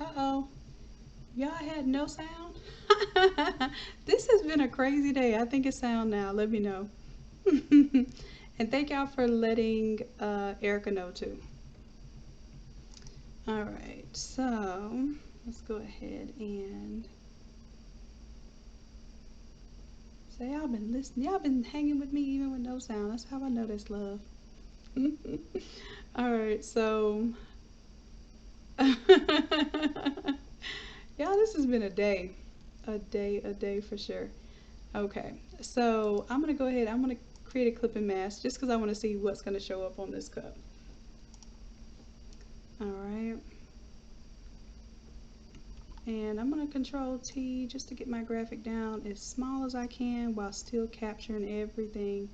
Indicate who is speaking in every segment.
Speaker 1: Uh-oh. Y'all had no sound? This has been a crazy day. I think it's sound now. Let me know. And thank y'all for letting Erica know too. All right, so let's go ahead and say y'all been listening. Y'all been hanging with me even with no sound. That's how I know that's love. All right, so y'all, this has been a day, a day for sure. Okay, so I'm gonna go ahead. I'm gonna create a clipping mask just because I want to see what's gonna show up on this cup. All right, and I'm gonna control T just to get my graphic down as small as I can while still capturing everything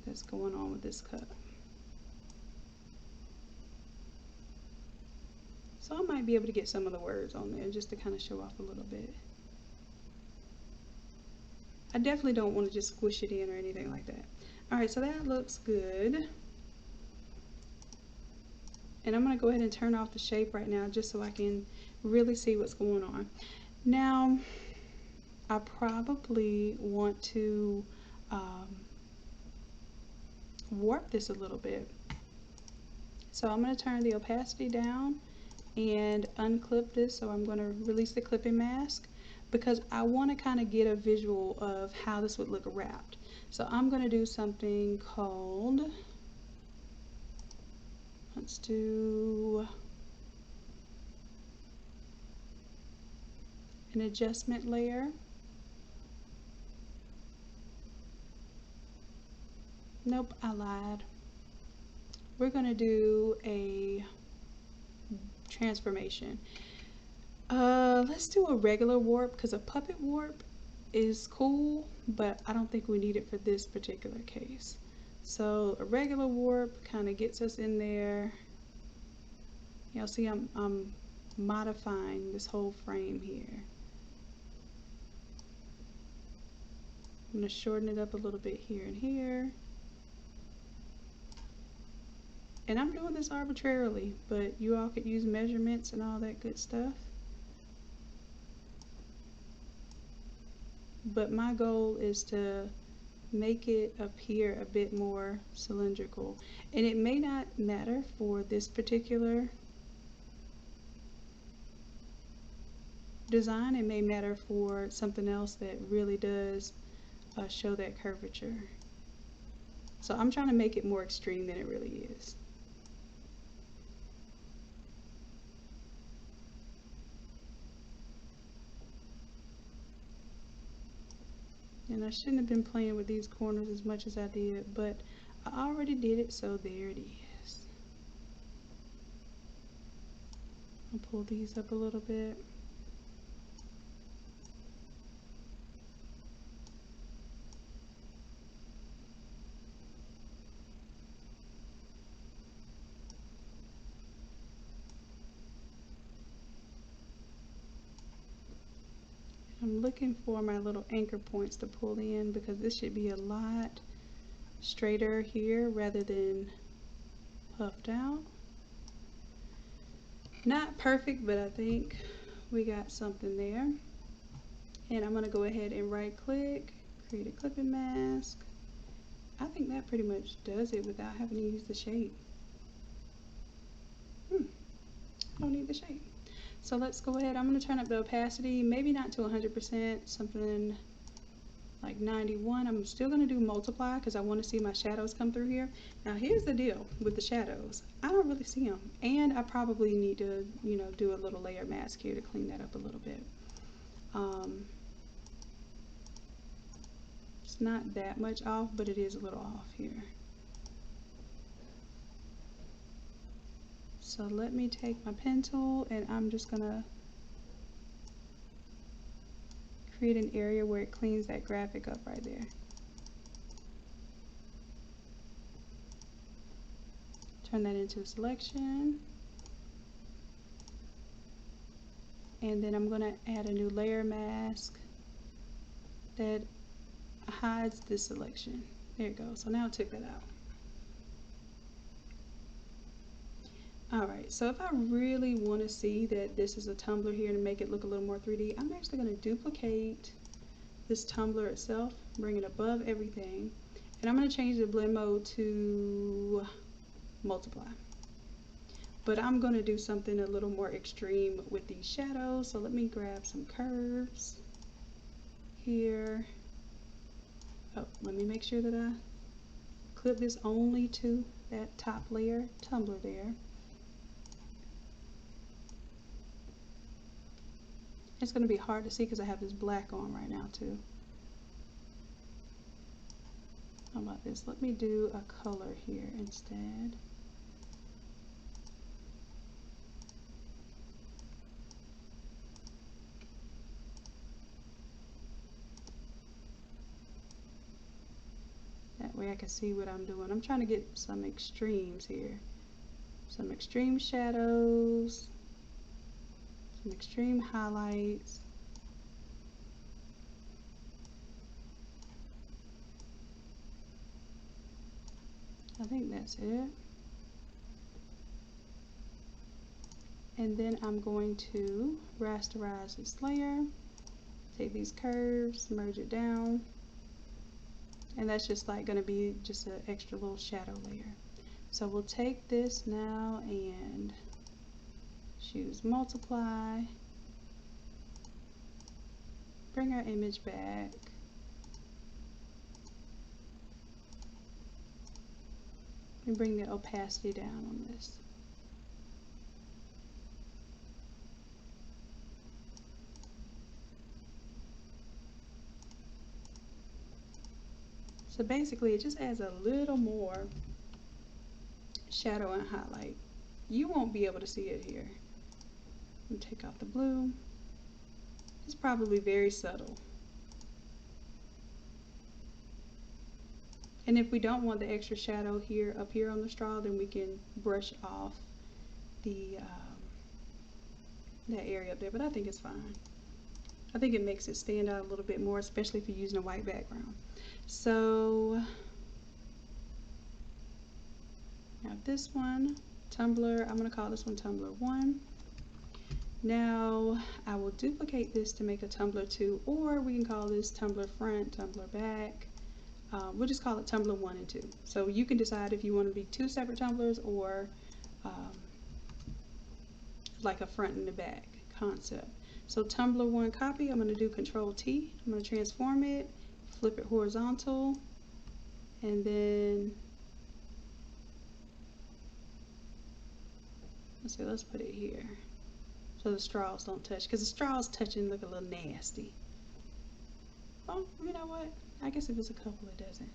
Speaker 1: that's going on with this cup. So I might be able to get some of the words on there just to kind of show off a little bit. I definitely don't want to just squish it in or anything like that. All right, so that looks good. And I'm going to go ahead and turn off the shape right now just so I can really see what's going on. Now, I probably want to warp this a little bit. So I'm going to turn the opacity down and unclip this. So I'm going to release the clipping mask because I want to kind of get a visual of how this would look wrapped. So I'm going to do something called, let's do an adjustment layer. Nope, I lied. We're going to do a transformation. Let's do a regular warp because a puppet warp is cool, but I don't think we need it for this particular case. So a regular warp kind of gets us in there. Y'all see I'm modifying this whole frame here. I'm going to shorten it up a little bit here and here. And I'm doing this arbitrarily, but you all could use measurements and all that good stuff. But my goal is to make it appear a bit more cylindrical. And it may not matter for this particular design. It may matter for something else that really does show that curvature. So I'm trying to make it more extreme than it really is. And I shouldn't have been playing with these corners as much as I did, but I already did it, so there it is. I'll pull these up a little bit. I'm looking for my little anchor points to pull in because this should be a lot straighter here rather than puffed out. Not perfect, but I think we got something there. And I'm going to go ahead and right click, create a clipping mask. I think that pretty much does it without having to use the shape. I don't need the shape. So let's go ahead. I'm going to turn up the opacity, maybe not to 100%, something like 91. I'm still going to do multiply because I want to see my shadows come through here. Now here's the deal with the shadows. I don't really see them, and I probably need to, you know, do a little layer mask here to clean that up a little bit. It's not that much off, but it is a little off here. So let me take my pen tool and I'm just gonna create an area where it cleans that graphic up right there. Turn that into a selection. And then I'm gonna add a new layer mask that hides this selection. There it goes. So now I took that out. Alright, so if I really want to see that this is a tumbler here and make it look a little more 3D, I'm actually going to duplicate this tumbler itself, bring it above everything, and I'm going to change the blend mode to multiply. But I'm going to do something a little more extreme with these shadows, so let me grab some curves here. Oh, let me make sure that I clip this only to that top layer tumbler there. It's going to be hard to see because I have this black on right now too. How about this? Let me do a color here instead. That way I can see what I'm doing. I'm trying to get some extremes here. Some extreme shadows, some extreme highlights. I think that's it. And then I'm going to rasterize this layer, take these curves, merge it down, and that's just like going to be just an extra little shadow layer. So we'll take this now and choose multiply, bring our image back, and bring the opacity down on this. So basically it just adds a little more shadow and highlight. You won't be able to see it here. I'm gonna take off the blue. It's probably very subtle. And if we don't want the extra shadow here up here on the straw, then we can brush off the that area up there, but I think it's fine. I think it makes it stand out a little bit more, especially if you're using a white background. So now this one, Tumblr, I'm going to call this one Tumblr 1. Now I will duplicate this to make a Tumblr 2, or we can call this Tumblr front, Tumblr back. We'll just call it Tumblr 1 and 2. So you can decide if you want to be two separate Tumblrs or like a front and the back concept. So Tumblr 1 copy, I'm going to do Control T. I'm going to transform it, flip it horizontal, and then let's put it here so the straws don't touch, because the straws touching look a little nasty. Oh, you know what? I guess if it's a couple it doesn't.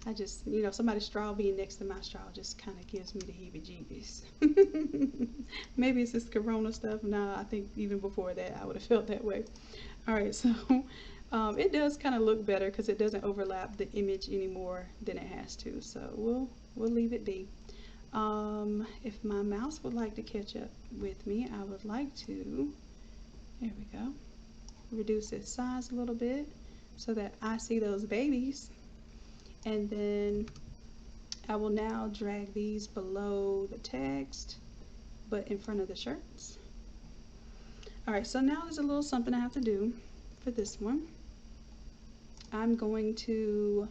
Speaker 1: I just, you know, somebody's straw being next to my straw just kind of gives me the heebie-jeebies. Maybe it's this corona stuff. No, I think even before that I would have felt that way. Alright, so it does kind of look better because it doesn't overlap the image any more than it has to. So we'll leave it be. If my mouse would like to catch up with me, I would like to, there we go, reduce its size a little bit so that I see those babies. And then I will now drag these below the text, but in front of the shirts. Alright, so now there's a little something I have to do for this one. I'm going to,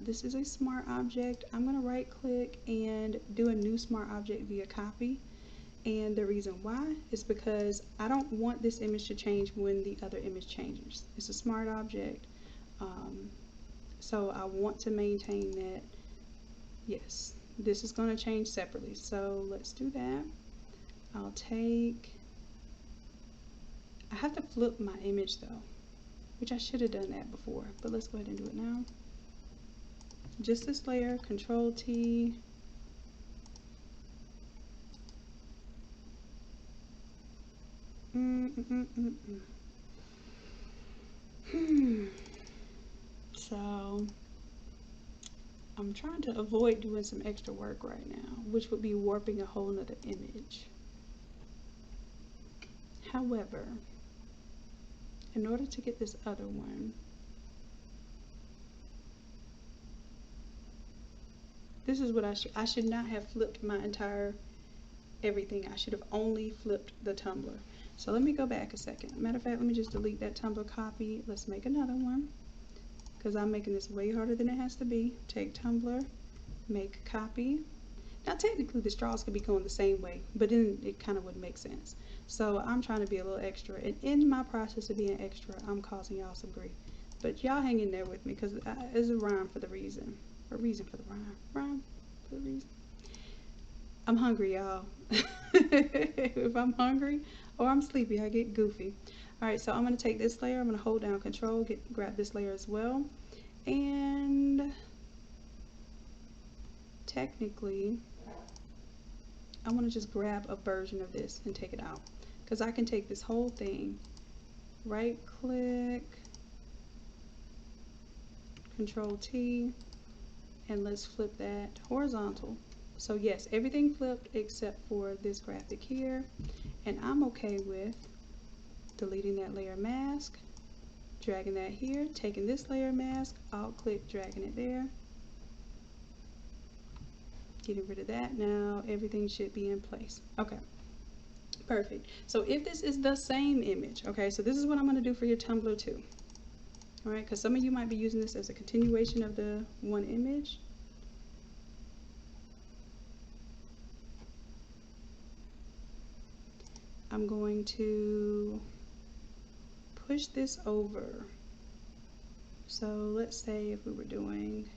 Speaker 1: this is a smart object. I'm going to right click and do a new smart object via copy. And the reason why is because I don't want this image to change when the other image changes. It's a smart object. So I want to maintain that, yes, this is going to change separately. So let's do that. I'll take, I have to flip my image though, which I should have done that before, but let's go ahead and do it now. Just this layer, Control T. So I'm trying to avoid doing some extra work right now, which would be warping a whole nother image. However, in order to get this other one, this is what I should not have flipped my entire everything. I should have only flipped the tumbler. So let me go back a second. Matter of fact, let me just delete that tumbler copy. Let's make another one, because I'm making this way harder than it has to be. Take tumbler, make copy. Now technically the straws could be going the same way, but then it kind of wouldn't make sense. So I'm trying to be a little extra, and in my process of being extra, I'm causing y'all some grief. But y'all hang in there with me, because it's a rhyme for the reason. A reason for the rhyme. Rhyme for the reason. I'm hungry, y'all. If I'm hungry or I'm sleepy, I get goofy. Alright, so I'm going to take this layer, I'm going to hold down control, grab this layer as well. And technically, I want to just grab a version of this and take it out. Because I can take this whole thing, right click, Control T, and let's flip that horizontal. So yes, everything flipped except for this graphic here, and I'm okay with deleting that layer mask, dragging that here, taking this layer mask, alt click, dragging it there, getting rid of that. Now everything should be in place. Okay, perfect. So if this is the same image, okay, so this is what I'm going to do for your Tumblr too. Alright, because some of you might be using this as a continuation of the one image. I'm going to push this over. So let's say if we were doing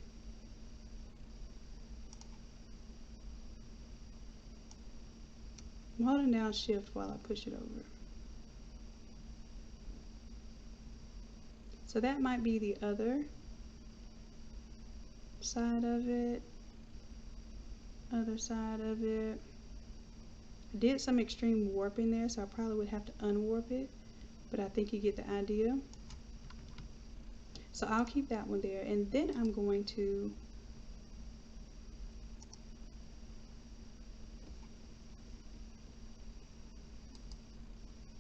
Speaker 1: I'm holding down shift while I push it over. So that might be the other side of it. Other side of it. I did some extreme warping there, so I probably would have to unwarp it, but I think you get the idea. So I'll keep that one there, and then I'm going to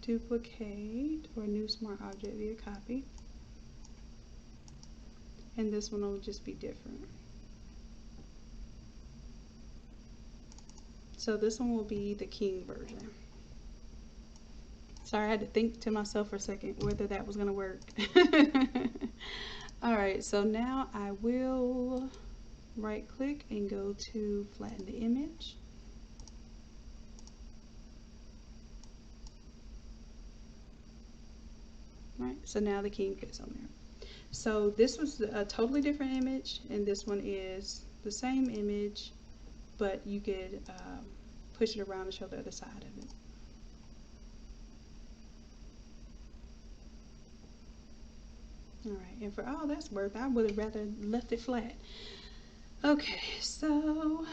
Speaker 1: duplicate or new smart object via copy, and this one will just be different. So this one will be the king version. Sorry, I had to think to myself for a second whether that was going to work. Alright, so now I will right click and go to flatten the image. Right, so now the king fits on there. So this was a totally different image, and this one is the same image, but you could push it around to show the other side of it. Alright, and for all that's worth, I would have rather left it flat. Okay, so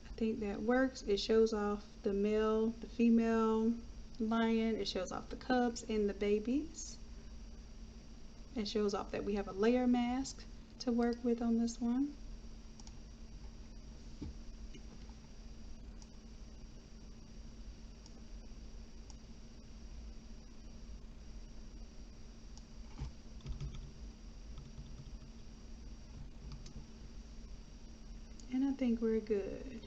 Speaker 1: I think that works. It shows off the male, the female lion. It shows off the cubs and the babies. It shows off that we have a layer mask to work with on this one. And I think we're good.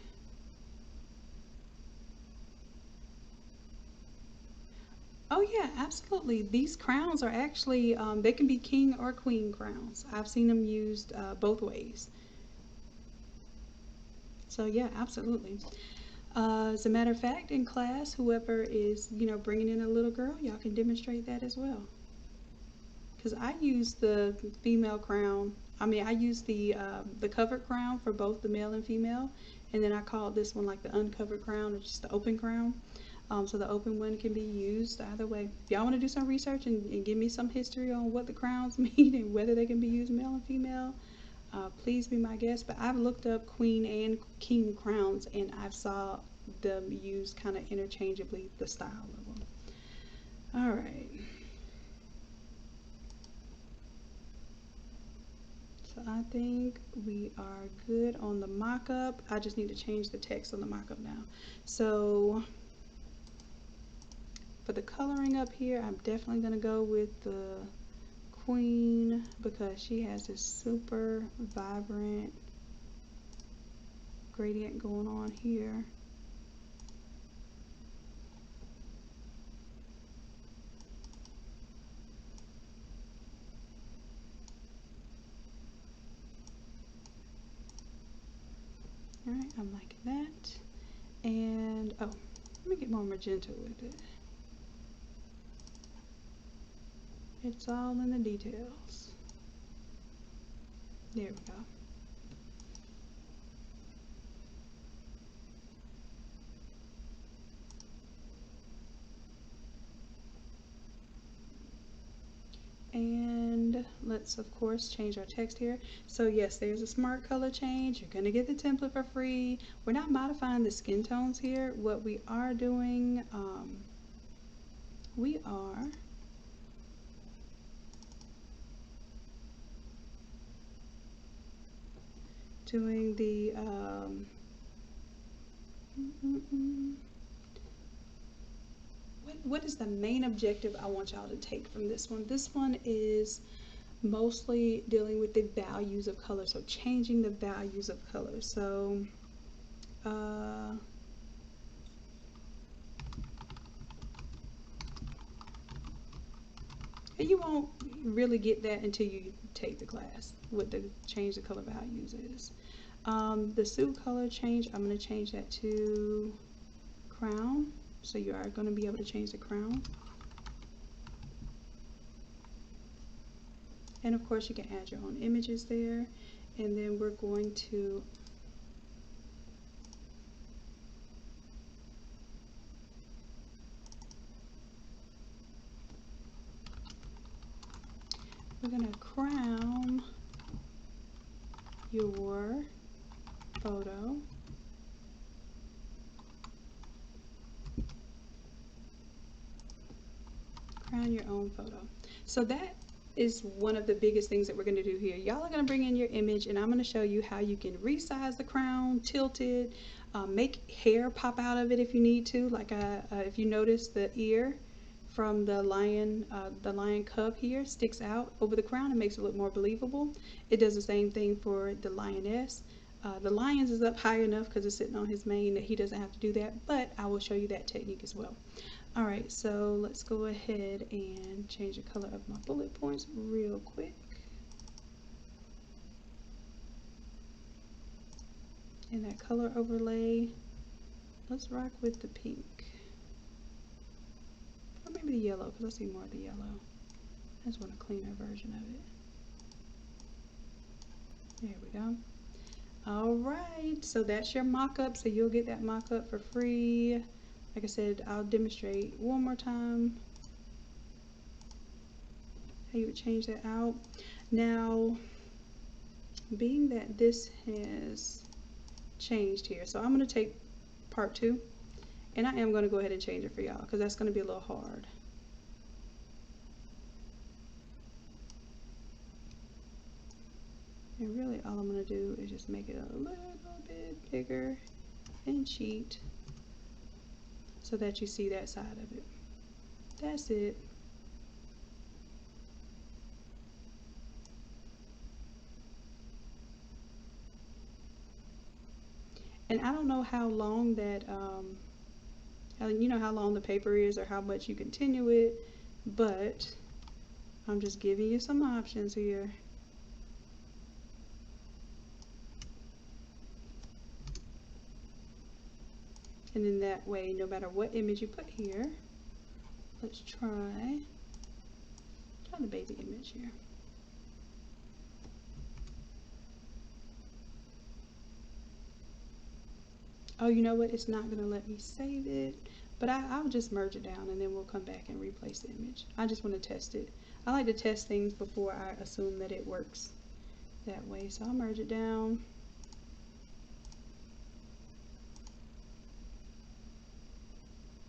Speaker 1: Oh yeah, absolutely. These crowns are actually, they can be king or queen crowns. I've seen them used both ways. So yeah, absolutely. As a matter of fact, in class, whoever is, bringing in a little girl, y'all can demonstrate that as well. Because I use the female crown. I use the covered crown for both the male and female, and then I call this one like the uncovered crown, or just the open crown. So the open one can be used either way. If y'all want to do some research and give me some history on what the crowns mean and whether they can be used male and female, please be my guest. But I've looked up queen and king crowns, and I've saw them used kind of interchangeably, the style of them. All right. So I think we are good on the mock-up. I just need to change the text on the mock-up now. So for the coloring up here, I'm definitely going to go with the queen because she has this super vibrant gradient going on here. Alright, I'm liking that. And, oh, let me get more magenta with it. It's all in the details. There we go. And let's of course change our text here. So yes, there's a smart color change. You're gonna get the template for free. We're not modifying the skin tones here. What we are doing, we are doing the what is the main objective I want y'all to take from this one? This one is mostly dealing with the values of color, so changing the values of color. So and you won't really get that until you take the class, what the change the color values is. The suit color change, I'm going to change that to crown. So you are going to be able to change the crown. And of course you can add your own images there. And then we're going to crown your photo. Crown your own photo. So that is one of the biggest things that we're going to do here. Y'all are going to bring in your image, and I'm going to show you how you can resize the crown, tilt it, make hair pop out of it if you need to. Like if you notice, the ear from the lion cub here sticks out over the crown and makes it look more believable. It does the same thing for the lioness. The lion's is up high enough because it's sitting on his mane that he doesn't have to do that, but I will show you that technique as well. Alright, so let's go ahead and change the color of my bullet points real quick. And that color overlay, let's rock with the pink. Or maybe the yellow, because I see more of the yellow. I just want a cleaner version of it. There we go. Alright, so that's your mock-up, so you'll get that mock-up for free. Like I said, I'll demonstrate one more time how you would change that out. Now, being that this has changed here, so I'm going to take part 2, and I am going to go ahead and change it for y'all because that's going to be a little hard. And really all I'm going to do is just make it a little bit bigger and cheat, so that you see that side of it. That's it. And I don't know how long that, you know how long the paper is or how much you continue it, but I'm just giving you some options here. And in that way, no matter what image you put here, let's try the baby image here. Oh, you know what? It's not going to let me save it, but I'll just merge it down and then we'll come back and replace the image. I just want to test it. I like to test things before I assume that it works that way. So I'll merge it down.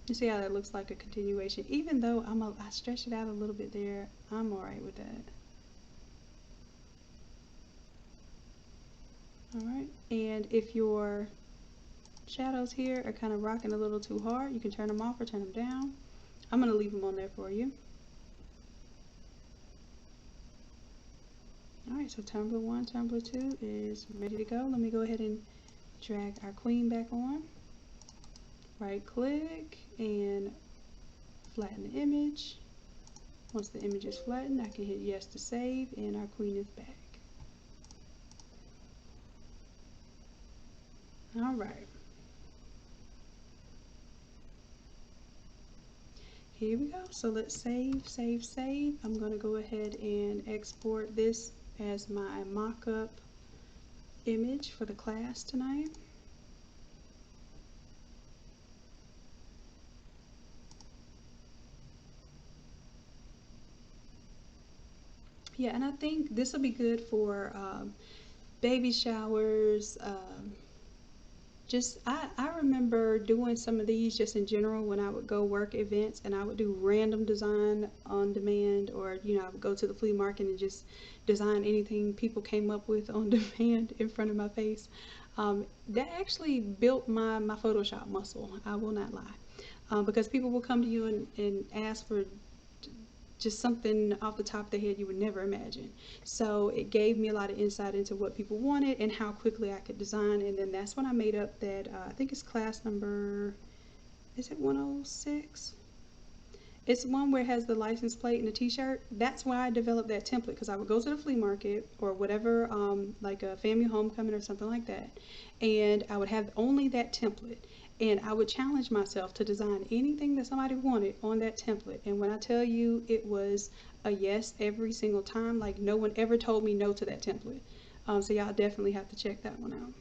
Speaker 1: You see how that looks like a continuation? Even though I stretched it out a little bit there, I'm alright with that. Alright, and if your shadows here are kind of rocking a little too hard, you can turn them off or turn them down. I'm going to leave them on there for you. Alright, so tumbler 1, tumbler 2 is ready to go. Let me go ahead and drag our queen back on. Right click and flatten the image. Once the image is flattened, I can hit yes to save, and our queen is back. Alright. Here we go. So let's save, save, save. I'm going to go ahead and export this as my mock-up image for the class tonight. Yeah, and I think this will be good for baby showers. I remember doing some of these just in general when I would go work events, and I would do random design on demand, or I would go to the flea market and just design anything people came up with on demand in front of my face. That actually built my Photoshop muscle, I will not lie, because people will come to you and ask for just something off the top of their head you would never imagine. So it gave me a lot of insight into what people wanted and how quickly I could design. And then that's when I made up that, I think it's class number, is it 106? It's one where it has the license plate and the t-shirt. That's why I developed that template, because I would go to the flea market or whatever, like a family homecoming or something like that, and I would have only that template, and I would challenge myself to design anything that somebody wanted on that template. And when I tell you, it was a yes every single time. Like, no one ever told me no to that template. So y'all definitely have to check that one out.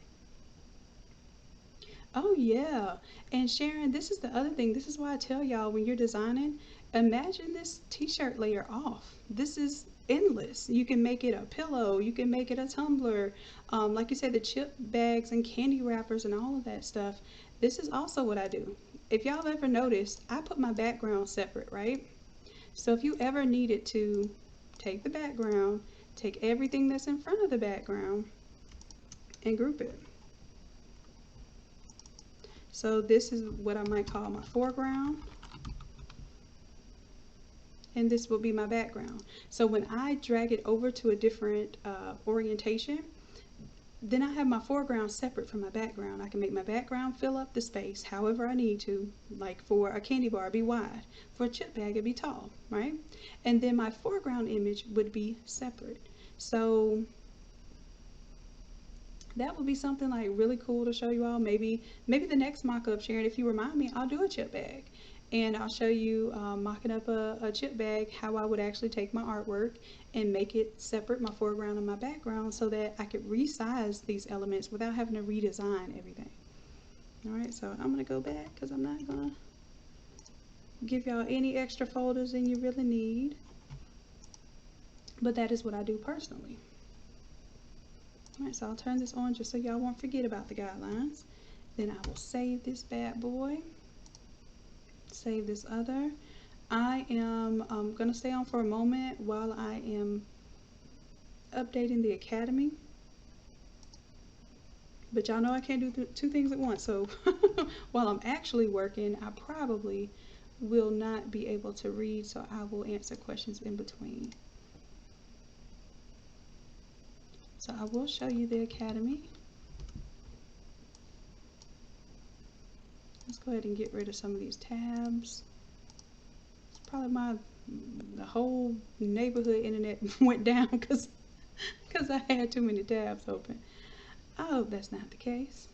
Speaker 1: Oh yeah, and Sharon, this is the other thing. This is why I tell y'all, when you're designing, imagine this t-shirt layer off. This is endless. You can make it a pillow, you can make it a tumbler, like you said, the chip bags and candy wrappers and all of that stuff. This is also what I do. If y'all ever noticed, I put my background separate, right? So if you ever needed to take the background, take everything that's in front of the background and group it. So this is what I might call my foreground, and this will be my background. So when I drag it over to a different orientation, then I have my foreground separate from my background. I can make my background fill up the space however I need to. Like for a candy bar, it'd be wide. For a chip bag, it'd be tall, right? And then my foreground image would be separate. So that would be something like really cool to show you all. Maybe the next mock-up, Sharon, if you remind me, I'll do a chip bag, and I'll show you mocking up a chip bag, how I would actually take my artwork and make it separate, my foreground and my background, so that I could resize these elements without having to redesign everything. All right, so I'm gonna go back because I'm not gonna give y'all any extra folders than you really need, but that is what I do personally. Alright, so I'll turn this on just so y'all won't forget about the guidelines. Then I will save this bad boy. Save this other. I am going to stay on for a moment while I am updating the Academy. But y'all know I can't do two things at once. So while I'm actually working, I probably will not be able to read. So I will answer questions in between. So I will show you the Academy. Let's go ahead and get rid of some of these tabs. It's probably the whole neighborhood internet went down because I had too many tabs open. I hope that's not the case.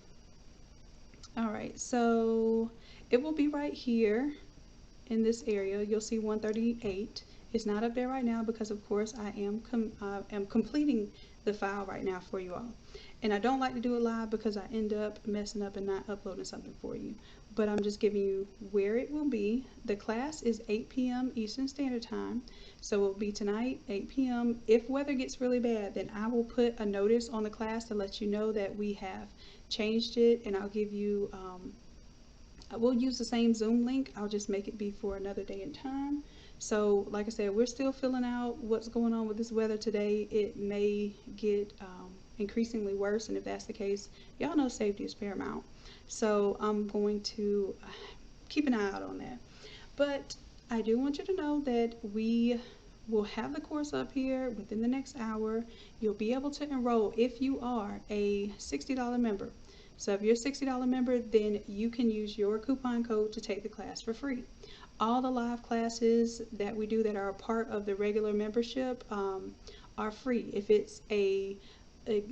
Speaker 1: Alright, so it will be right here in this area. You'll see 138. It's not up there right now because, of course, I am completing the file right now for you all. And I don't like to do it live because I end up messing up and not uploading something for you. But I'm just giving you where it will be. The class is 8 p.m. Eastern Standard Time. So it will be tonight, 8 p.m. If weather gets really bad, then I will put a notice on the class to let you know that we have changed it. And I'll give you, I will use the same Zoom link. I'll just make it be for another day and time. So like I said, we're still filling out what's going on with this weather today. It may get increasingly worse, and if that's the case, y'all know safety is paramount. So I'm going to keep an eye out on that. But I do want you to know that we we'll have the course up here within the next hour. You'll be able to enroll if you are a $60 member. So if you're a $60 member, then you can use your coupon code to take the class for free. All the live classes that we do that are a part of the regular membership are free. If it's a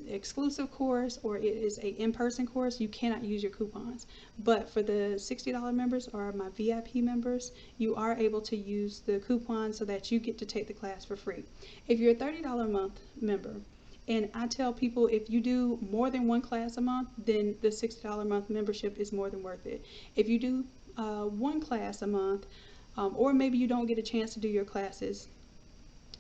Speaker 1: exclusive course or it is a in-person course, you cannot use your coupons. But for the $60 members or my VIP members, you are able to use the coupon so that you get to take the class for free. If you're a $30 a month member, and I tell people if you do more than one class a month, then the $60 a month membership is more than worth it. If you do one class a month, or maybe you don't get a chance to do your classes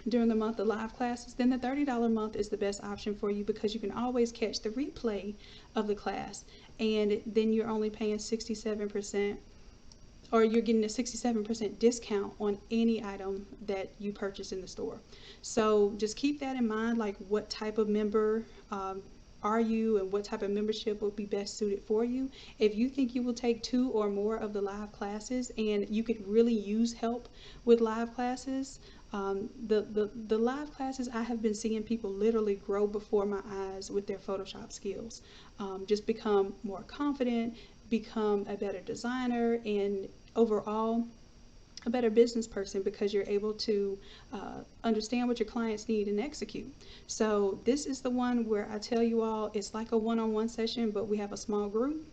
Speaker 1: during the month of live classes, then the $30 a month is the best option for you because you can always catch the replay of the class, and then you're only paying 67%, or you're getting a 67% discount on any item that you purchase in the store. So just keep that in mind, like what type of member are you and what type of membership would be best suited for you. If you think you will take 2 or more of the live classes and you could really use help with live classes, the live classes, I have been seeing people literally grow before my eyes with their Photoshop skills, just become more confident, become a better designer, and overall a better business person because you're able to understand what your clients need and execute. So this is the one where I tell you all it's like a one-on-one session, but we have a small group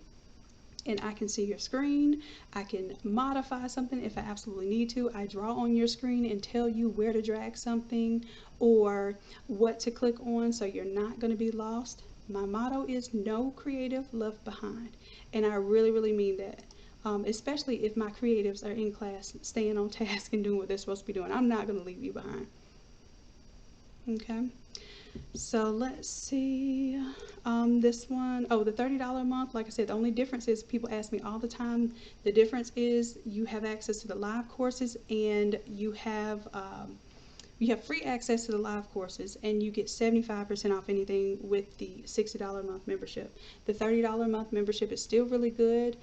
Speaker 1: and I can see your screen. I can modify something if I absolutely need to. I draw on your screen and tell you where to drag something or what to click on so you're not going to be lost. My motto is no creative left behind, and I really mean that. Especially if my creatives are in class staying on task and doing what they're supposed to be doing. I'm not going to leave you behind. Okay, so let's see. This one, oh, the $30 a month, like I said, the only difference is people ask me all the time. The difference is you have access to the live courses and you have free access to the live courses, and you get 75% off anything with the $60 a month membership. The $30 a month membership is still really good.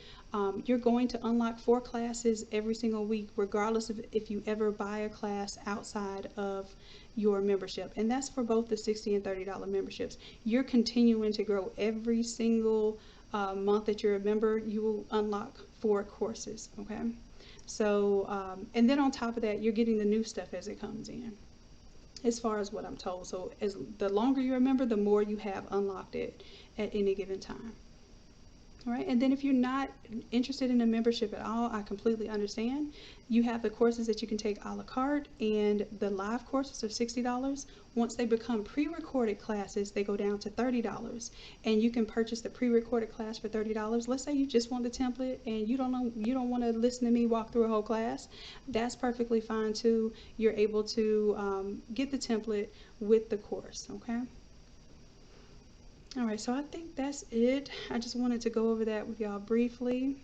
Speaker 1: You're going to unlock 4 classes every single week, regardless of if you ever buy a class outside of your membership. And that's for both the $60 and $30 memberships. You're continuing to grow every single month that you're a member. You will unlock 4 courses, okay? So, and then on top of that, you're getting the new stuff as it comes in, as far as what I'm told. So as the longer you remember, the more you have unlocked it at any given time. All right, and then if you're not interested in a membership at all, I completely understand. You have the courses that you can take a la carte, and the live courses are $60. Once they become pre-recorded classes, they go down to $30, and you can purchase the pre-recorded class for $30. Let's say you just want the template and you don't want to listen to me walk through a whole class. That's perfectly fine too. You're able to get the template with the course. Okay. All right, so I think that's it. I just wanted to go over that with y'all briefly.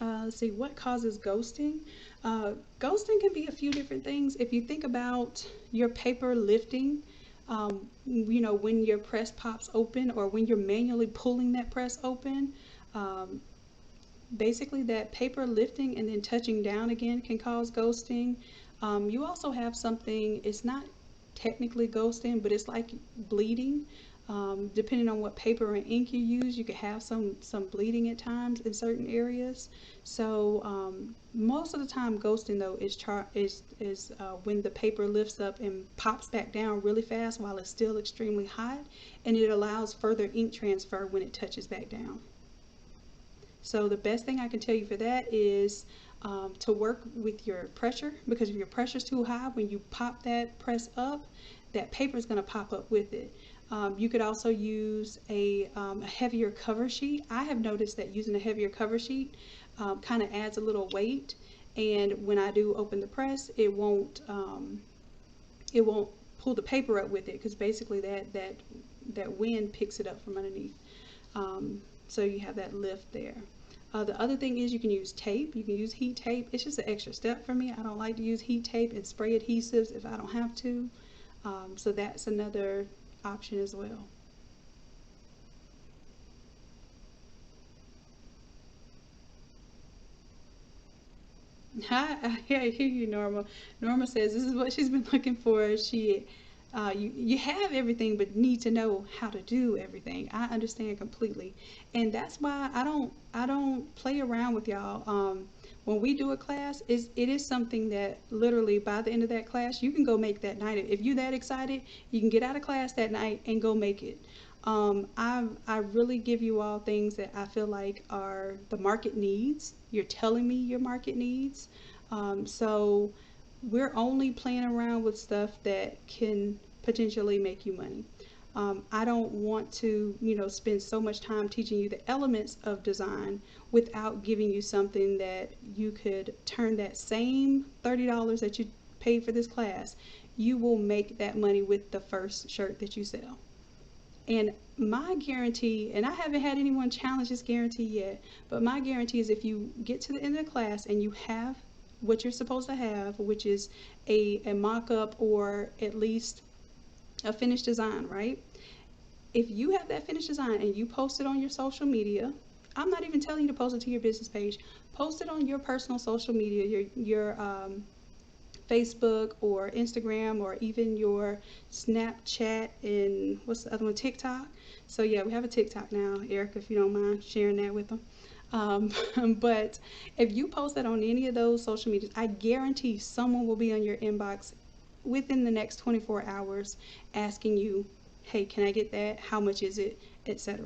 Speaker 1: Let's see, what causes ghosting? Ghosting can be a few different things. If you think about your paper lifting, when your press pops open or when you're manually pulling that press open, basically that paper lifting and then touching down again can cause ghosting. You also have something, it's not technically ghosting, but it's like bleeding. Depending on what paper and ink you use, you could have some bleeding at times in certain areas. So most of the time, ghosting though is when the paper lifts up and pops back down really fast while it's still extremely hot, and it allows further ink transfer when it touches back down. So the best thing I can tell you for that is to work with your pressure, because if your pressure is too high, when you pop that press up, that paper is going to pop up with it. You could also use a heavier cover sheet. I have noticed that using a heavier cover sheet kind of adds a little weight, and when I do open the press, it won't pull the paper up with it, because basically that wind picks it up from underneath. So you have that lift there. The other thing is you can use tape. You can use heat tape. It's just an extra step for me. I don't like to use heat tape and spray adhesives if I don't have to. So that's another option as well. I hear you, Norma. Norma says this is what she's been looking for. You have everything, but need to know how to do everything. I understand completely, and that's why I don't play around with y'all. When we do a class, it is something that literally by the end of that class, you can go make that night. If you're that excited, you can get out of class that night and go make it. I really give you all things that I feel like are the market needs. You're telling me your market needs. So we're only playing around with stuff that can potentially make you money. I don't want to, spend so much time teaching you the elements of design without giving you something that you could turn that same $30 that you paid for this class, you will make that money with the first shirt that you sell. And my guarantee, and I haven't had anyone challenge this guarantee yet, but my guarantee is if you get to the end of the class and you have what you're supposed to have, which is a mock up or at least a finished design, right? If you have that finished design and you post it on your social media, I'm not even telling you to post it to your business page. Post it on your personal social media, your Facebook or Instagram or even your Snapchat and what's the other one, TikTok. So yeah, we have a TikTok now, Erica, if you don't mind sharing that with them. Um, but if you post that on any of those social medias, I guarantee someone will be on your inbox within the next 24 hours asking you, hey, can I get that? How much is it? Etc.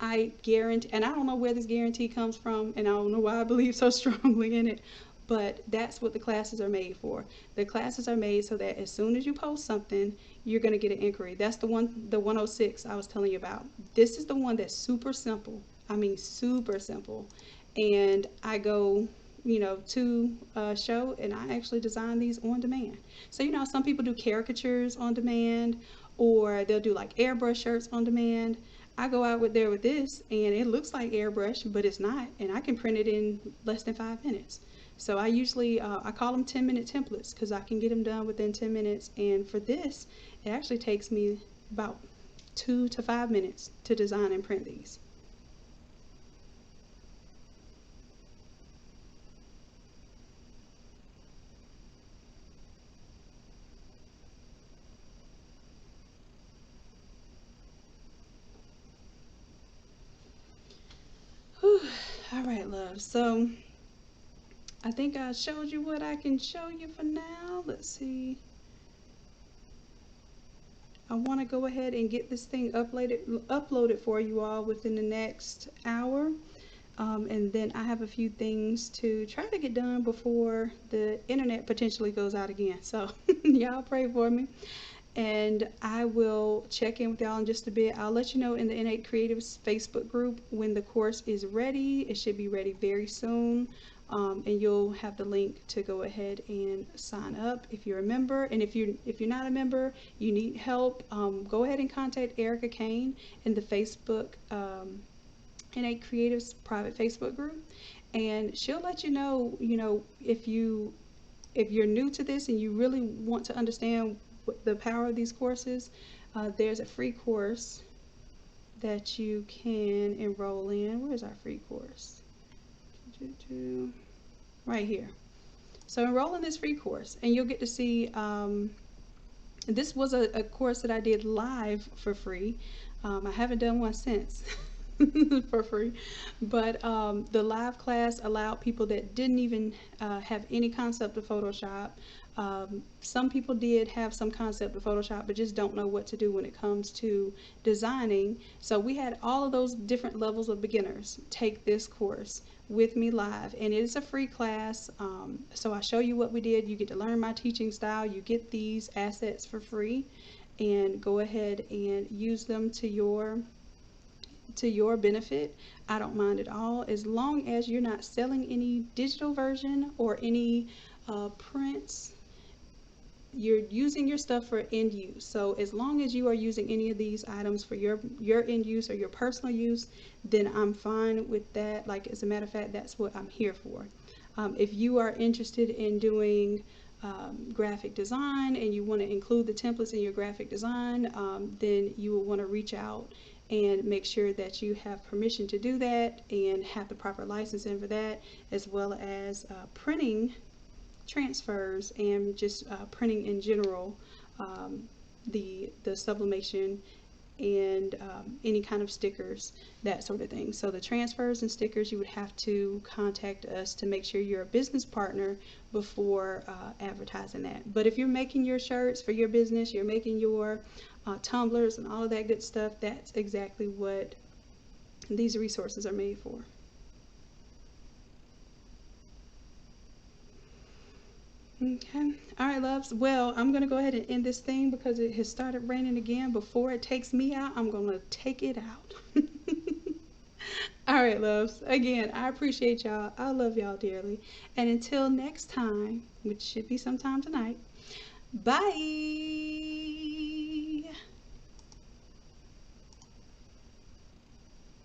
Speaker 1: I guarantee, and I don't know where this guarantee comes from, and I don't know why I believe so strongly in it, but that's what the classes are made for. The classes are made so that as soon as you post something, you're going to get an inquiry. That's the 106 I was telling you about. This is the one that's super simple. I mean, super simple. And I go, to a show and I actually design these on demand. So, some people do caricatures on demand or they'll do like airbrush shirts on demand. I go out with there with this and it looks like airbrush, but it's not. And I can print it in less than 5 minutes. So I usually, I call them 10-minute templates because I can get them done within 10 minutes. And for this, it actually takes me about 2 to 5 minutes to design and print these. Whew. All right, love. So I think I showed you what I can show you for now. Let's see. I want to go ahead and get this thing uploaded for you all within the next hour. And then I have a few things to try to get done before the internet potentially goes out again. So y'all pray for me. And I will check in with y'all in just a bit. I'll let you know in the Innate Creatives Facebook group when the course is ready. It should be ready very soon. And you'll have the link to go ahead and sign up if you're a member. And if you're not a member, you need help, go ahead and contact Erica Kane in the Facebook Innate Creatives private Facebook group, and she'll let you know. If you're new to this and you really want to understand the power of these courses, there's a free course that you can enroll in. Where's our free course? Right here. So enroll in this free course and you'll get to see, this was a course that I did live for free. I haven't done one since. For free, but the live class allowed people that didn't even have any concept of Photoshop. Some people did have some concept of Photoshop but just don't know what to do when it comes to designing. So we had all of those different levels of beginners take this course with me live, and it is a free class. So I show you what we did. You get to learn my teaching style. You get these assets for free and go ahead and use them to your benefit. I don't mind at all as long as you're not selling any digital version or any prints. You're using your stuff for end use. So as long as you are using any of these items for your end use or your personal use, then I'm fine with that. Like, as a matter of fact, that's what I'm here for. If you are interested in doing graphic design and you want to include the templates in your graphic design, then you will want to reach out and make sure that you have permission to do that and have the proper licensing for that, as well as printing transfers and just printing in general, the sublimation and any kind of stickers, that sort of thing. So the transfers and stickers, you would have to contact us to make sure you're a business partner before advertising that. But if you're making your shirts for your business, you're making your tumblers and all of that good stuff, that's exactly what these resources are made for. Okay. All right, loves. Well, I'm going to go ahead and end this thing because it has started raining again. Before it takes me out, I'm going to take it out. All right, loves. Again, I appreciate y'all. I love y'all dearly. And until next time, which should be sometime tonight, bye.